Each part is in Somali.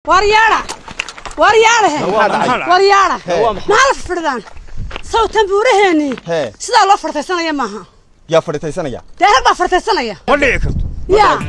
وريانا ما عرف فردان صوت تنبوره هني سيدا الله فرتي سنة يا ماها يا فرتي سنة يا تهرب فرتي سنة يا ولي كرت يا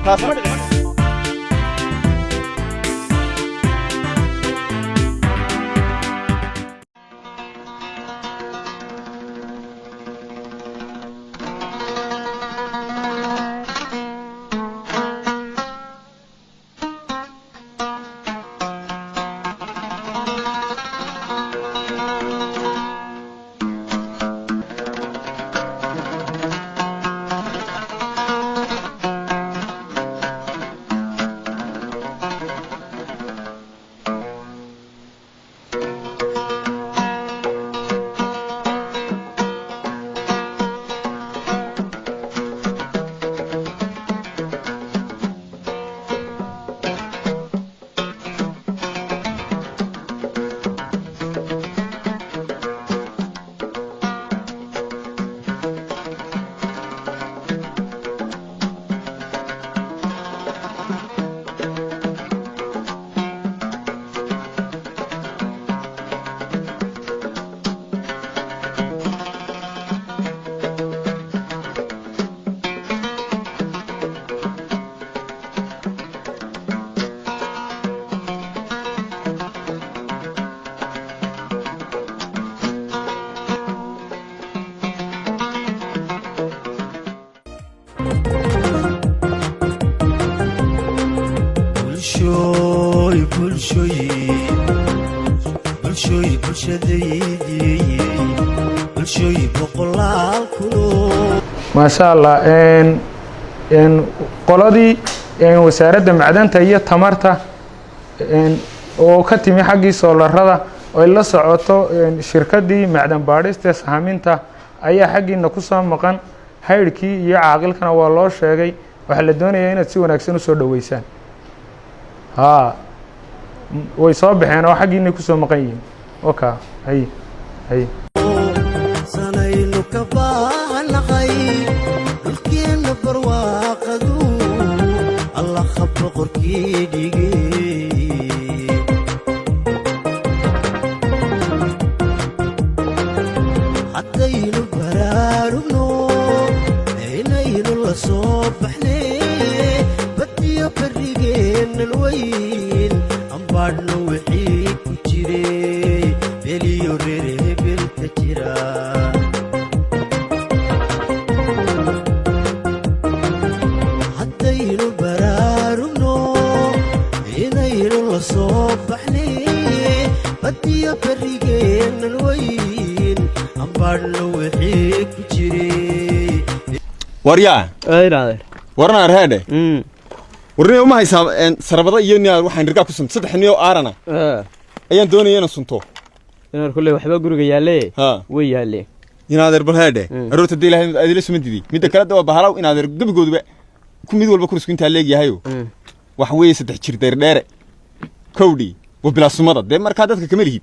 ما شاء الله ان قلدي ان wasaaradda macdanta iyo tamarta oo ka timi xaqii soolarada oo la socoto shirkadii macdan baadhista sahminta ayaa xaqiina ku soo maqan hayrkii iyo caaqilkana waa loo sheegay waxa la doonayaa inaad si wanaagsan u soo dhaweysaan way soo baxeen oo xaqiina ku soo maqan yihiin okay hay وريا ورنا هذا ورنا ما هي سربضة يوني وحين رجع كسم صدق حنيو آرنا أيام دوني أنا سنتو أنا كله وحبا جورج يالله ويالله ينادر بالهذا الروت الديل هذه أدرس مدري ميدا كلا دوا بهراو ينادر قبل جود بقى كم ميدو البكرس كنت هلاقي يهايو وحوي ستحشر دير كودي وبلا سمرة ده مركادات كمريب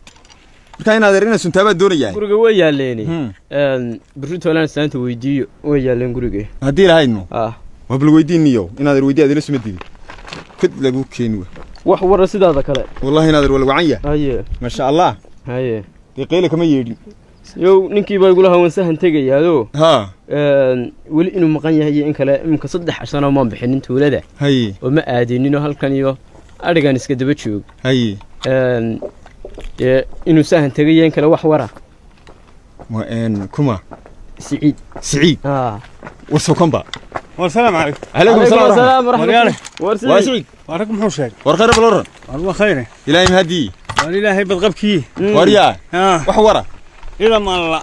كاين هذا سنتابع دوريا جورج ويالله برشلونة ولا نستنت ويدي ويالله جورج هدي لهاينو وبالويدين نيو ينادر ويدي أدرس مدري كد لقوك كينو وحور رصيد هذا كله والله ينادر ولا وعية ما شاء الله يقيلك ما يجي يو نكى بيقولها ونسهن تجي هذا ولي إنه مقنية هي إنك لا إنك صدق عشان ما بحن أنت ولده وما أدين إنه هالكن يو أرجع نسكت بتشوف إنه سهن تجي إنك لا وحورة وإن كما سعيد وسوكم بقى والسلام عليكم. عليكم السلام ورحمة الله. واسعد. وعليكم حوشك. ورخير بالورن. الله خيره. إلهي مهدي. والإلهي بالغبكي. وريا. وحورة. إلى ما الله.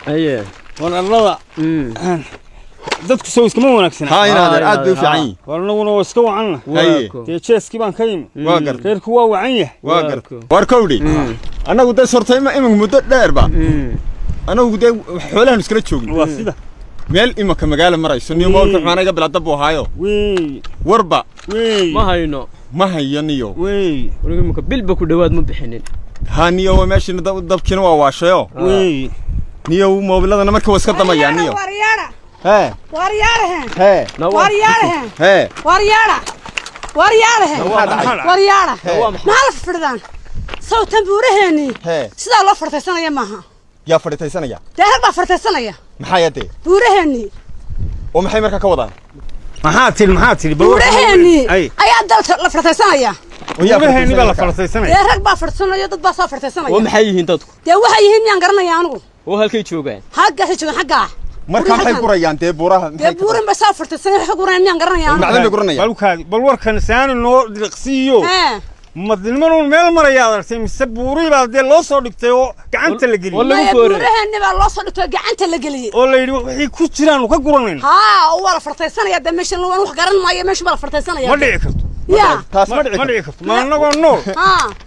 أيه. والله. dadku soo iskama wanaagsan haa inaad aad u fiican warnaguna waa iska wacan ee cheeski baan ka yimi waa gar reerku waa wacan yahay waa gar war kowdi anagu dad sortay ima muddo dheer ba anagu dad xoolahan iskala joogin waa sida meel imaka magaalo marayso niyo moolka xanaga bilaad buu haayo warba ma hayaniyo wariga imaka bilba ku dhawaad ma bixinin ها نيو وماشي ندب كنا واشيو نيو موبيلادنا marka waska damayaan niyo wariyada ها wariyada ها wariyada ها wariyada ورياله ما ألف فردان صوت تنبورهني سيدا الله فرتسنا يا ماها يا فرتسنا يا ده هربا فرتسنا يا محايتي بورهني ومحي مركا كوضان محاتي بورهني أي عدل الله فرتسنا يا بورهني بلا فرتسنا ده هربا فرتسنا يا ضد باصا فرتسنا يا ومحيين تدك ده وحيين ينقرنا يا أنو وهالكي تشوفين حقه تشوفين حقه مركا محي قريان دي بورها دي بورن بس فرتسنا حق قريان ينقرنا يا أنو معلم يقرنا يا بل كان سان إنه دقسيو مدلمون ميل مريا سيم سبوري بعد لو صار دكتور كعنت اللي قلي والله بورهني بقى لو صار دكتور كعنت اللي قلي والله يروح يكوتشران وكقرنين ها أول فرتسنا يا دمشق لو نروح قرن ما يمشي بلا فرتسنا يا ما دعيكت يا ما دعيكت ما نقول نور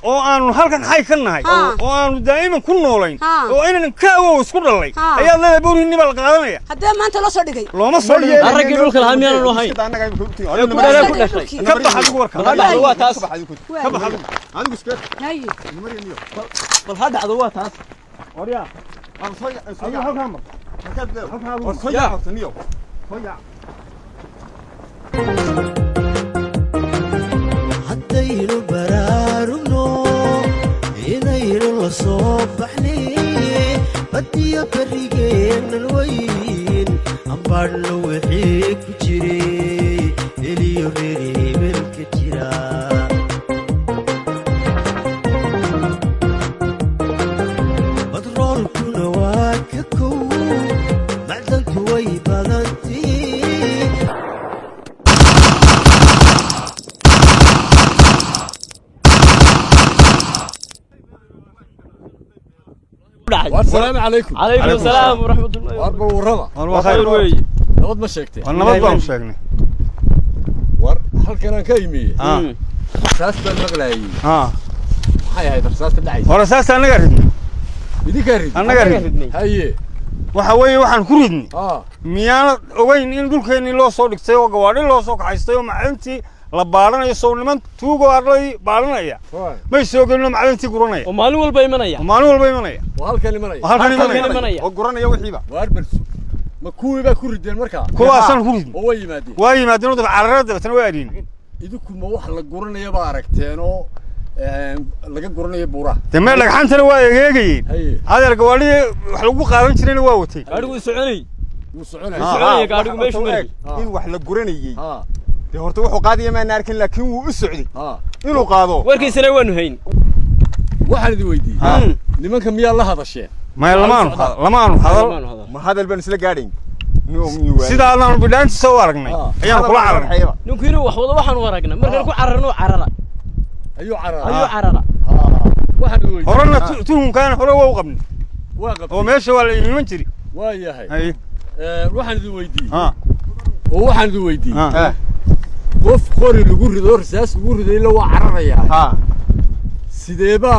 أنا هالكن حي كنا هاي وأنا دائما كنا نولين وأنا نكاو وسكر الله يا الله بورهني بالقادمية هذا ما أنت لو صار دقي لو ما صار الرجل يقول كلام يا الله هاي كبر حد ورك هو تاس كبر حد أنا بسكت هاي بل هذا عدوات تاس وريا أنا صيع هالكامر صيع صيع haddaynu baraarugno inaynu la soo baxnay badiyo barigeennan weyn ambaadhno wixii ku jiray eliyo reer hebelka jira badroolkuna waa ka kow macdanku way badantii السلام عليكم. عليكم السلام ورحمة الله. واربع ورما. والله خير وي. نبض ما شكتي. نبض ما شكني. هل كان كيمي. رصاص بالمغلاي. هاي رصاص الدعي. ورصاص أنا قردني. بدي قرد. أنا قردني. هاي. وحوي وحن كردني. ميانا وين يقول كأني لو صادق سوى قواري لو صادق عايزتيه مع أنتي لبارنا يسوون لمن توجو أرلي بارنا يا. ما يسوون كلنا مع أنتي قرنا. ومالو البيمنا يا. ومالو البيمنا يا. وهالكلمة يا. وهالكلمة يا. وقرنا يا وحيبة. واربرس. ما كوي بكرد المركب. كوا أصلا كرد. هو يمادي. ويمادي نود عرض بتنوادين. إذا كم واحد لقرنا يا بارك تانو لقى قرنا يا بورا. تمام لك حنت نواجي. هذا القوالي حلقوا قارن شنو نواوتي. أرجو سعوني. وسعوني. سعوني قارن ماشي مري. إن واحد قرنا يجي. ده هرتو وقاضي ما ناركن لكن هو السعودي. إنه قاضو. ولكن سنوان هين. واحد يودي. لمن كم يا الله هذا الشيء. ما لمان هذا. ما هذا البنسلة قاعدين. سيدا الله بدان تصورنا. أيام كل عرنا. نكيرو وحوض وحن ورقنا. مرة نكون عررنا عررة. أيوة عررة. أيوة عررة. واحد يودي. هرنا توهم كان هروا وقبني. وقبني. وماشي ولا يمنتري. ويا هاي. أي. واحد يودي. وواحد يودي. qof qori lagu rido rasaas lagu riday la waa cararaya sideeba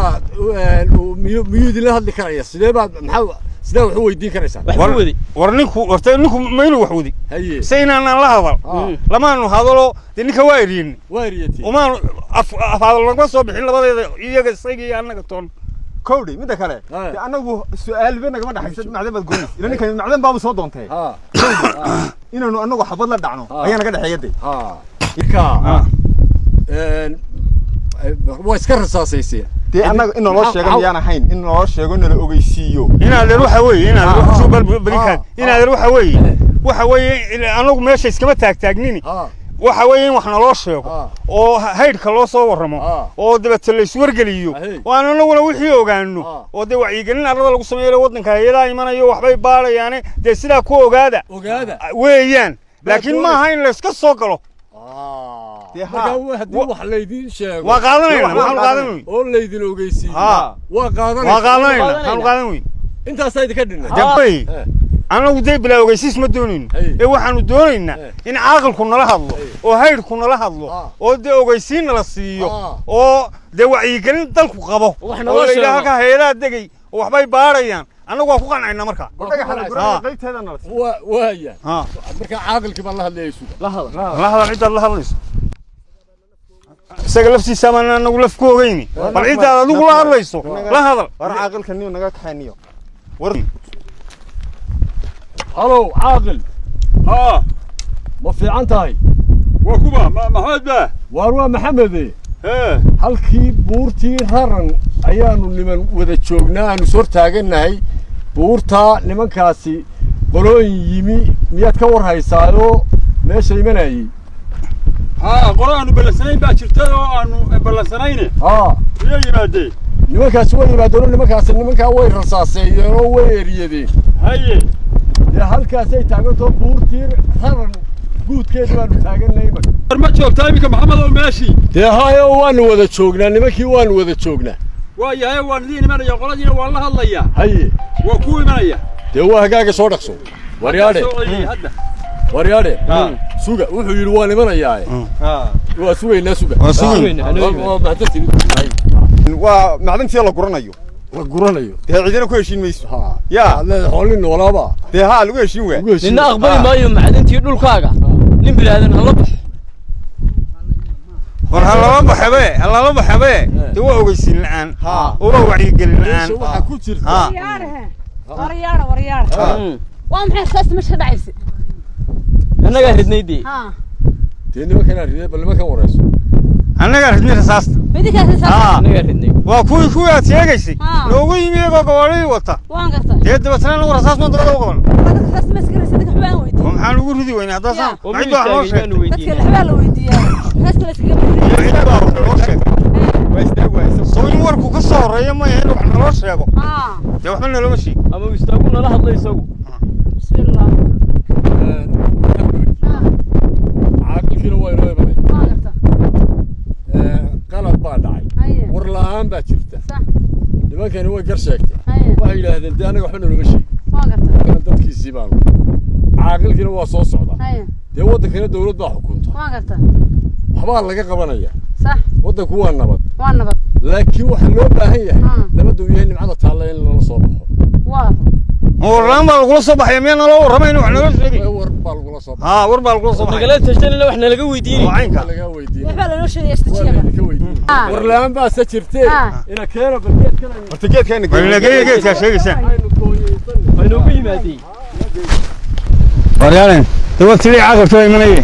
miyuu la hadli karaya sideeba maxaa sidee wax weydiin karaysaa warninku wartayinku maynu wax wadi saynan la hadal lamaanu hadalo ninka waariyeeti uma afadal laga soo bixin labadeeda iyaga isagii anaga toon كودي من ذكره أنا جو سؤال بينك ما دحين معدن بتقولي لأنك معدن بابو صوت دونته إنه أنا جو حفظ له دعنه هي أنا قاعد حياتي إيكا واسكر رصاصيسية تي أنا إنه الله شيء أنا حين إنه الله شيء إنه لو يسيو هنا نروح هوي هنا نروح شو بالبريكان هنا نروح هوي وحوي أنا ماشي إسكما تاجنيني وحوي وإحنا الله شيء أو هيد خلاص ورمه أو دبت اللي سور قليو وأنا نقول وحيو كأنه أو ده وعيقلنا على الله قسمي له وطن كهيدا يمنا يو حبي بارا يعني ده سلا كو قاعدة ويان لكن ما هاي لسك السوكلو هدو حليدين شيء وقاضين وليدين وجيسي وقاضين أنت صايد كدنا جنبي أنا ودي بلا وجيسيس مدونين إيه وحنا دونينا إن عاقل كنا له الله وهير كنا له الله ودي وجيسين للسيو أو ده وعيقلين تلقوا قبوا وإحنا إذا هكا هيرا دقي وحبي باريان أنا واقف عن عنا مركا قلت هذا الناس وهي مركا عاقل كمان الله اللي يسوق لا عيد الله اللي يسوق سجلفتي سامنا نقول في كوغيني والعيد هذا نقول الله يسوق لا هذا ورا عاقل كنيو نجاك حنيو ورد هلو عاقل ما في عنتاي وكوبا محمد باه واروا محمد ها halkii buurtii raran ayaanu niman wada joognaa aanu soo taaganahay buurta nimankaasi qolooyin yimi miyaad ka war haysaayo meesha imanayay qolaanu ballansanayn baa jirtay oo aanu ballansanayne iyo yimaadeen nimankaasi way yimaadeen nimankaasi nimankaa way rasaaseeyeen oo way eriyadeen haye dee halkaasay taagantoo buurtii raran guudkeeda baanu taaganay ma joogtaa iminka maxamed oo meeshii dee hayo waanu wada joognaa nimankii waanu wada joognaa waa yahay waan idiin imanaya qoladiina waan la hadlayaa haye waa ku imanaya dee waa hagaaga soo dhaqso waryaadhe suga wuxuu yidhi waan imanayaa waa sugaynaa suga waa macdantii la guranayo dee cidina ku heshiin mayso yaa xoolin noolaaba dee haa lagu heshiin waa nina aqbali maayo macdantii dhulkaaga nin bilaadan hala baxo war halala baxabe dee waa ogeysiin la'aan oo waa wacyigelin la'aan waxa ku jirta waryaara waa maxay saas meesha dhacaysa annagaa ridnaydii dee nimankan ridnay bal nimankan warayso annagaa ridnay rasaasta annagaa ridnay waa kuwii aad sheegaysay noogu yimi iyagoo gawaadhii wata waan gartay dee dabeetana lagu rasaas ma dabada u qaban rasaas ma iska rasaas dadka xubaan weydiin maxaan ugu ridi weynaa haddaa saan maxay baa noo sheegay dadka xubaan la weydiiyaa rasaas la iska maxay baa noo sheegay waa istaagaysa soo in warku ka soo horeeyo ma yahay wax naloo sheego dee waxba naloma sheeg ama istaagu nala hadlay isagu bismillah caaqilkiina waa inoo imanay qalad baa dhacay war la'aan baa jirta nimankani way gar sheegtay waxay yidhaahdeen dee annaga waxba naloma sheegin dadkiisii baanu caaqilkiina waa soo socda dee waddankana dawlad baa xukunta waxbaa laga qabanaya waddanku waa nabad laakiin waxaa loo baahan yahay nabadda uu yahay nimcada taalla in lala soo baxo warlaan baa lagula soo baxaya miyaa naloo warramayna wax naloo sheegay war baa lagula soo baxay war baa lagula soo baxay nagala tashanina wax nalaga weydiinay laga weydiinay waxba la noo sheegay istajiga war la'aan baa sa jirtee ina keeno balgeedkana wartigeedkayna geedkaa sheegaysaa way noogu yimaadeen waryaalen dee waa tilii caaqilka imanaya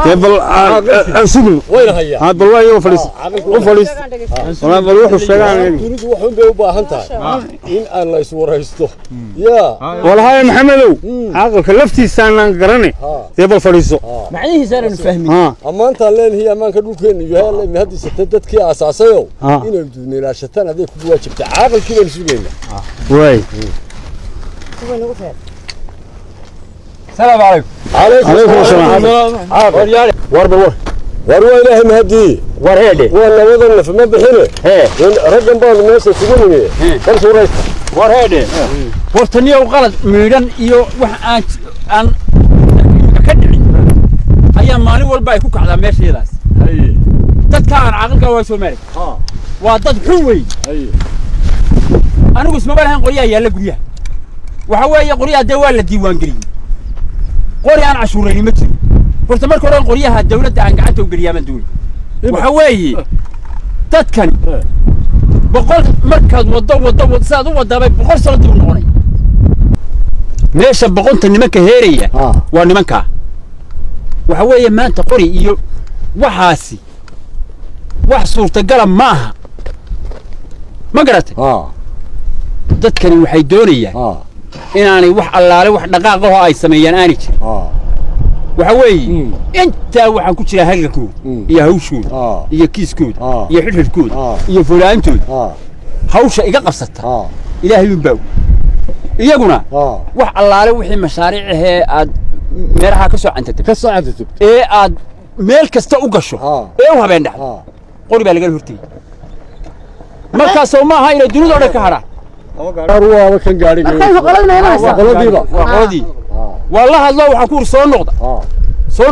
dee bal sugul wayna hayaa bal waa iyago fadhiis u fadhiis walaa bal wuxuu sheegaan dunidu waxun bay u baahan tahay in aan la is waraysto yaa walahaye maxamedow caaqilka laftiisaanaan garane dee bal fadhiiso macnihiisaananu fahmin ammaantaan leenahay ammaanka dhulkeennu yahay ma haddiisata dadkii aasaasayow inaynu duunilaashataan hadday kugu waajibta caaqilkii baynu sugaynaa waay السلام عليكم عليكم السلام war waa ilaahay mahadii war heede waa labadan naf ma bixine raggan baan meesha sugu nimi kan suuraysta war heede wartaniyo qalad miidhan iyo wax aan ka dhicin ayaa maalin walba ay ku kacdaa meesheedaas dadka aan caaqilka waa Soomaali waa dad xun weey anigu isma balahan qoriyaa yaala guriyaha waxa weeye qoriyaa dee waa la diiwaan geliyay qori aan cashuureeyay ma jiro horta marka hore qoriyaha dawladda aan gacanta u geliyaa ma duulay waxa weeye dadkan boqol markaad wado saad u wadaabay boqol sano dib u noqonay meesha boqonta nimanka heeraya waa nimanka waxa weeye maanta qori iyo waxaasi wax suurtagal maaha ma garatay dadkani waxay doonayaan inaanay wax allaale wax dhaqaaq ah ay sameeyaan aani jirin waxa weeye inta waxaan ku jira halgankooda iyo hawshooda iyo kiiskooda iyo xidhxidhkooda iyo fulaantooda hawsha iga qabsata ilaahay u baaw iyaguna wax allaale wixii mashaariic ah aad meeraha ka soo cantatay ee aad meel kasta u gasho ee u habeen dhacdo qori baa laga hortay markaas oo ma aha inay dunida oo dhan ka hadhaan waa kan gaariga qoladii waa la hadlo waxaan ku soo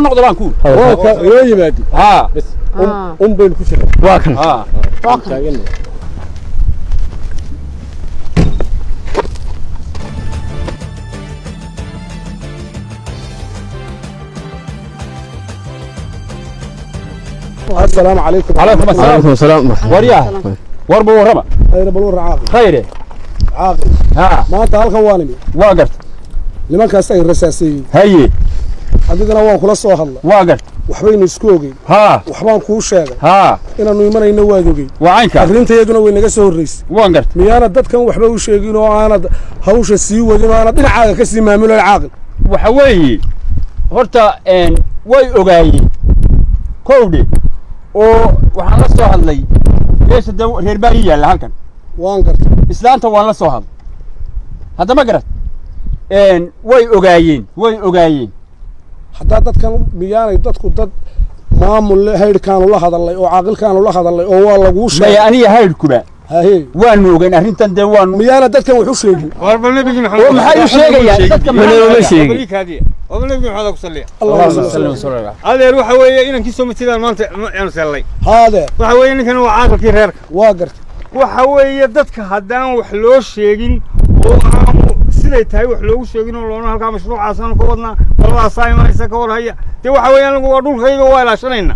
noqda baan ku waa ka inoo yimaadi bas baynu ku jiraa waa kan السلام عليكم وعليكم السلام ورياه وربو ورما خير بلور عاقل خير عاقل ما انت هلكن وانمي واقرت nimankaas ay rasaasay haye adigana waan kula soo hadla واقر waxbaynu isku ogeyn ها waxbaan kuu sheegay ها inaanu imanayno waad ogeyn وعينك arrintayaduna way naga soo horreysay واقر miyaana dadkan waxba u sheegin oo aanad hawsha sii wadin oo aanad dhinacaaga ka sii maamulay caaqil وحوي هرتا ان way ogaayeen kowdhi oo waxaan la soo hadlay meesha reer baari yaala halkan waan gartay islaanta waan la soo hadlay hadda ma garad way ogaayeen haddaa dadkan miyaanay dadku dad maamul haydhkaanu la hadalay oo caaqilkaanu la hadalay oo waa laguu sheegay maya aniga haydhkuba haye waanu ogeyn arrintan dee waanu miyaana dadkan wax u sheegin warba nabigi maxamed maxay u sheegayaan dadka ma sheegin warba nabigi maxamed ku salliya Allahumma salli wa sallim adeer waxa weeye inankii soo matidaan maanta aan sallay haade waxa weeye ninkan waa caaqilkii reerka waa gartay waxa weeye dadka haddaan wax loo sheegin oo aan siday tahay wax loogu sheegin oo loona halkaa mashruucaasaan ka wadnaa walbaasaa imanaysa ka war haya dee waxa weeye anigu waa dhulkayga waa ilaashanayna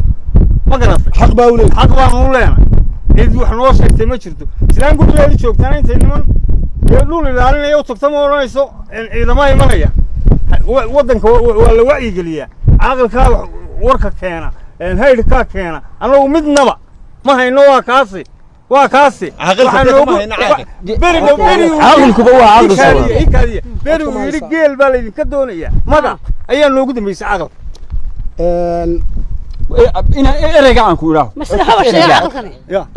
ma garatay xaq baa u leeyahay xaq baanu u leenay cid wax noo sheegtay ma jirto islaan gurbeedi joogtaana intay niman dee dhul ilaalinaya u tagta ma odhanayso ciidama imanaya waddanka waa la wacyigeliyaa caaqilkaa warka keena haydhkaa keena annagu midnaba ma hayno waa kaasi caaqilkuba waa caaqil beri uu yidhi geel baa laydinka doonayaa magac ayaa noogu dambaysay caaqilka ereyga aan ku idhaaho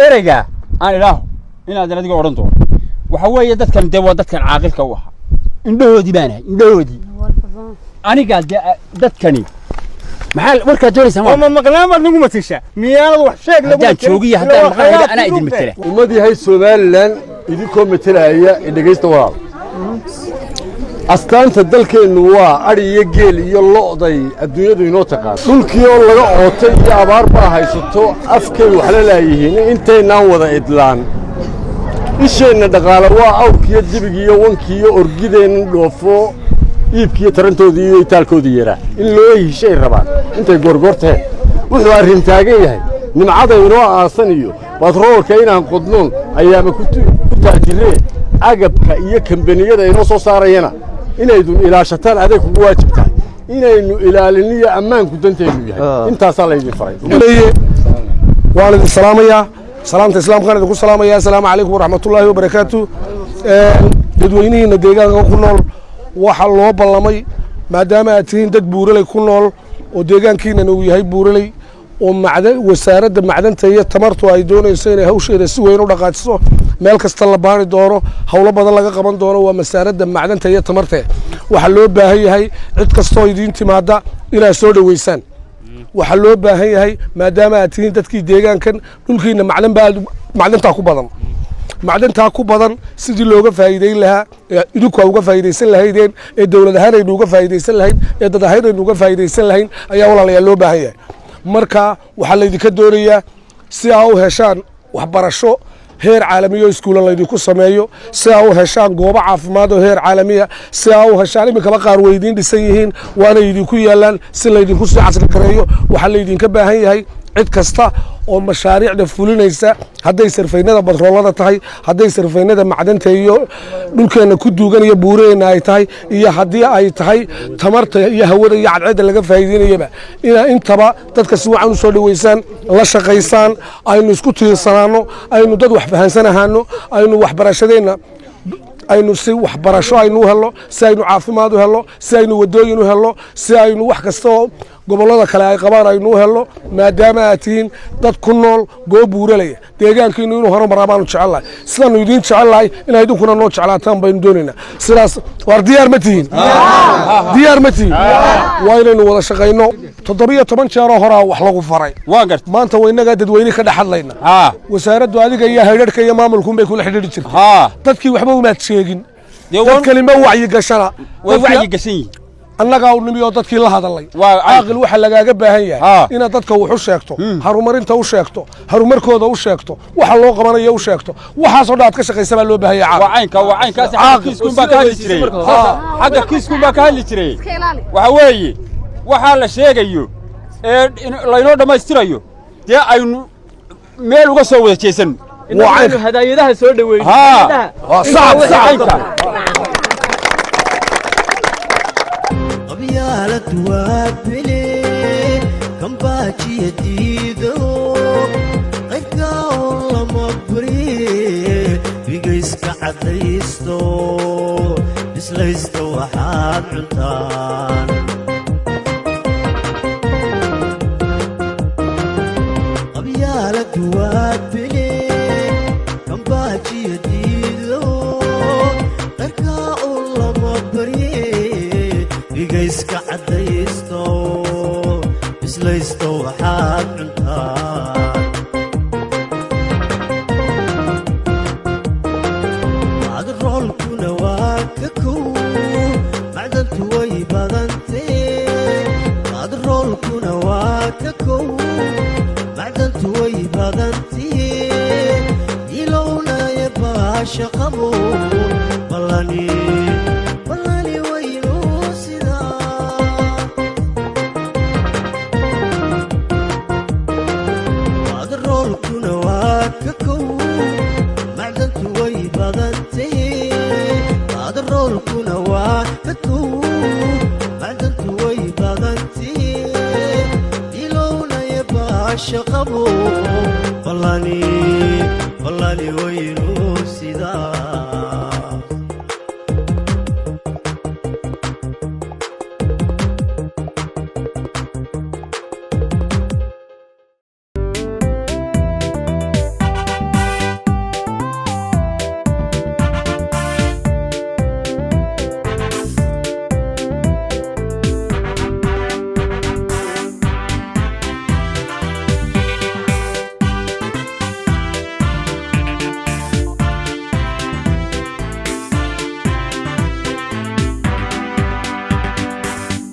ereyga aan idhaaho inaad adiga odhan doono waxa weeye dadkan dee waa dadkan caaqilka u ahaa indhahoodii baan ahay indhahoodii aniga dadkani maxaa warkaad doonaysaa ma maqnaan baad nagu matashaa miyaanad wax sheeg lagu haddaan joogiya haddaan maqnaan anaa idin matela ummad yahay somalilan idinkoo matalaya dhegaysta walaal astaanta dalkeennu waa adhi iyo geel iyo lo'day adduunyadu inoo taqaan dhulkii oo laga ootay iyo abaar baa haysato afkay wax la laayihiin intaynaan wada idlaan isheenna dhaqaale waa awrkiiyo dibigiiyo wankiiyo orgideenna dhoofo iibkiiyo tarantoodii iyo itaalkoodii yaraa in loo heshay rabaan intay goorgoorteen wuxuu arrin taagan yahay nimcada inoo aasan iyo batroolka inaan qodnoon ayaama ku taajireen agabka iyo kambaniyada inoo soo saarayana inaydun ilaashataan adeeg kugu waajib tahay inaynu ilaaliniyo ammaanku danteennu yahay intaasaa laydin faray waan idin salaamayaa salaamta islaamkaan idinku salaamayaa assalaamu calaykum waraxmatullaahi wabarakaatu dadweynihiinna deegaanka ku nool waxaa loo ballamay maadaama aad tihiin dad buuraley ku nool oo deegaankiinana uu yahay buuraley oo wasaaradda macdanta iyo tamartu ay doonayso inay hawsheeda si weyn u dhaqaajiso meel kasta la baari doono howlo badan laga qaban doono waa wasaaradda macdanta iyo tamarta waxaa loo baahan yahay cid kastoo idiin timaada inaad soo dhoweysaan waxaa loo baahan yahay maadaama aad tihiin dadkii deegaankan dhulkiina macdantaa ku badan macdantaa ku badan sidii looga faa'iideyn lahaa idinku uga faa'iideysan lahaydeen ee dawlad ahaan aynu uga faa'iideysan lahayn ee dad ahaan aynu uga faa'iideysan lahayn ayaa walaalayaal loo baahan yahay marka waxaa laydinka doonayaa si aa u heshaan waxbarasho heer caalamiya oo iskuulla laydinku sameeyo si aa u heshaan goobo caafimaad oo heer caalamiya si aa u heshaan iminkaba qaar weydiin dhisan yihiin waana idinku yaallaan si laydinku sii casri gareeyo waxaa laydinka baahan yahay cid kasta oo mashaariicda fulinaysa hadday sarfaynada batroolada tahay hadday sarfaynada macdanta iyo dhulkeenna ku duugan iyo buuraheenna ay tahay iyo haddii ay tahay tamarta iyo hawada iyo cadceedda laga faa'iideynayaba inaa intaba dadka si wacan u soo dhoweysaan la shaqaysaan aynu isku tiirsanaanno aynu dad wax fahansan ahaano aynu waxbarashadeenna aynu si waxbarasho aynu u helno si aynu caafimaad u helno si aynu wadooyin u helno si aynu wax kasta oo gobollada kale ay qabaan aynu u helno maadaama aad tihiin dad ku nool goob buuralaya deegaankiinu inuu horumaraa baanu jecelnahay sidaanu idiin jecelnahay inay idinkuna noo jeclaataan baynu doonaynaa sidaas waar diyaar ma tihiin diyaar ma tihiin waa inaynu wada shaqayno 17 jeeroo horaa wax lagu faray maanta waynagaa dadweyne ka dhex hadlayna wasaaraddu adiga iyo haydharhka iyo maamulkuunbay kula xidhiidhi jirtay dadkii waxba umaad sheegin dad kalima wacyi gashana way wacyi gashan yihiin annagaa u nimi oo dadkii la hadalay caaqil waxaa lagaaga baahan yahay inaad dadka wax u sheegto horumarinta u sheegto horumarkooda u sheegto waxa loo qabanayo u sheegto waxaasoo dhan aad ka shaqaysa baa loo baahan yahay caaqilkaas xagga kiiskuun baa ka hadli jiray xagga kiiskuun baa ka hadli jiray waxa weeye waxaa la sheegayo ee laynoo dhammaystirayo dee aynu meel uga soo wada jeesan hadaayadaha soo dhaweeyay qabyaalad duwaabile kambaaji diido qaybka oo lama buriye bigayska cadaysto islaysta waxaad cuntaan qabyaala duwaabile kambaaji diido qaybka oo lama buriye bigayska cadaysto islaysto waxaad cuntaan macdroolkuna waa ka kow macdantu way badantee macdroolkuna waa ka kow macdantu way badantee ilownaya baasha qabo ballani shaqabo ballani waynu sidaa